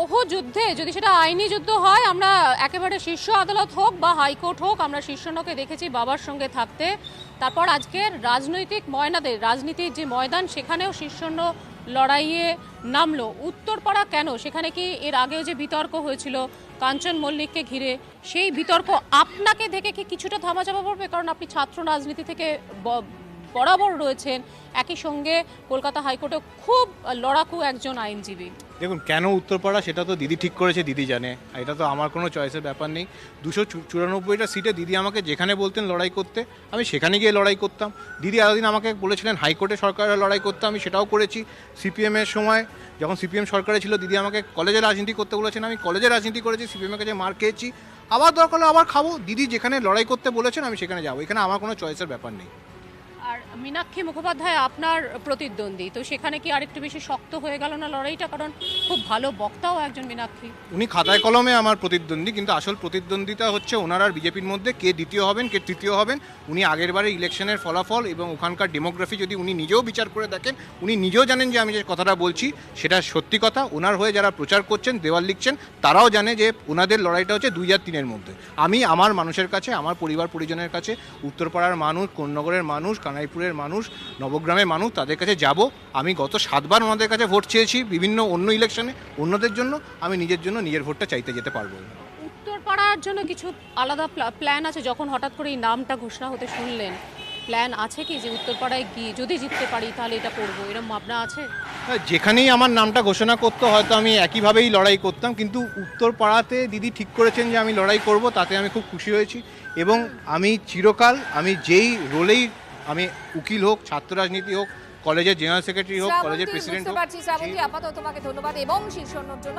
বহু যুদ্ধে যদি সেটা আইনি যুদ্ধ হয়, আমরা একেবারে শীর্ষ আদালত হোক বা হাইকোর্ট হোক, আমরা শীর্ষনকে দেখেছি বাবার সঙ্গে থাকতে। তারপর আজকের রাজনৈতিক রাজনীতির যে ময়দান, সেখানেও শীর্ষন্য লড়াইয়ে নামলো। উত্তরপাড়া কেন? সেখানে কি এর আগেও যে বিতর্ক হয়েছিল কাঞ্চন মল্লিককে ঘিরে, সেই বিতর্ক আপনাকে দেখে কি কিছুটা ধামাচাপা পড়বে? কারণ আপনি ছাত্র রাজনীতি থেকে বরাবর রয়েছেন, একই সঙ্গে কলকাতা হাইকোর্টে খুব লড়াকু একজন আইনজীবী। দেখুন, কেন উত্তরপাড়া সেটা তো দিদি ঠিক করেছে, দিদি জানে। এটা তো আমার কোনো চয়েসের ব্যাপার নেই। 294টা সিটে দিদি আমাকে যেখানে বলতেন লড়াই করতে, আমি সেখানে গিয়ে লড়াই করতাম। দিদি এতদিন আমাকে বলেছিলেন হাইকোর্টে সরকারের লড়াই করতে, আমি সেটাও করেছি। সিপিএমের সময় যখন সিপিএম সরকারে ছিল, দিদি আমাকে কলেজে রাজনীতি করতে বলেছেন, আমি কলেজে রাজনীতি করেছি, সিপিএমের কাছে মার খেয়েছি। আবার দরকার হলে আবার খাবো। দিদি যেখানে লড়াই করতে বলেছেন আমি সেখানে যাবো। এখানে আমার কোনো চয়েসের ব্যাপার নেই। আর মীনাক্ষী মুখোপাধ্যায় আপনার প্রতিদ্বন্দ্বী, তো সেখানে কি আরেকটু বেশি শক্ত হয়ে গেল না লড়াইটা? কারণ খুব ভালো বক্তাও একজন মীনাক্ষী। উনি খাতায় কলমে আমার প্রতিদ্বন্দ্বী, কিন্তু আসল প্রতিদ্বন্দ্বিতা হচ্ছে ওনার আর বিজেপির মধ্যে, কে দ্বিতীয় হবেন কে তৃতীয় হবেন। উনি আগের বারে ইলেকশনের ফলাফল এবং ওখানকার ডেমোগ্রাফি যদি উনি নিজেও বিচার করে দেখেন, উনি নিজেও জানেন যে আমি যে কথাটা বলছি সেটা সত্যি কথা। ওনার হয়ে যারা প্রচার করছেন, দেওয়াল লিখছেন, তারাও জানে যে ওনাদের লড়াইটা হচ্ছে 2 আর 3-এর মধ্যে। আমি আমার মানুষের কাছে, আমার পরিবার পরিজনের কাছে, উত্তরপাড়ার মানুষ, কোন্নগরের মানুষ, কানাইপুরের মানুষ, নবগ্রামের মানুষ, তাদের কাছে যাব। আমি গত 7 বার ওনাদের কাছে ভোট চেয়েছি বিভিন্ন অন্য ইলেকশনে অন্যদের জন্য। আমি নিজের জন্য নিজের ভোটটা চাইতে যেতে পারবো না। উত্তরপাড়ার জন্য কিছু আলাদা প্ল্যান আছে? যখন হঠাৎ করে এই নামটা ঘোষণা হতে শুনলেন, প্ল্যান আছে কি যে উত্তরপাড়ায় গিয়ে যদি জিততে পারি তাহলে এটা করবো, এরকম ভাবনা আছে? যেখানেই আমার নামটা ঘোষণা করতো হয়তো আমি একইভাবেই লড়াই করতাম, কিন্তু উত্তরপাড়াতে দিদি ঠিক করেছেন যে আমি লড়াই করব, তাতে আমি খুব খুশি হয়েছি। এবং আমি চিরকাল, আমি যেই রোলেই, আমি উকিল হোক, ছাত্র রাজনীতি হোক, কলেজের জেনারেল সেক্রেটারি হোক, কলেজের প্রেসিডেন্ট হোক। আপাতত তোমাকে ধন্যবাদ এবং শীর্ষন্যর জন্য।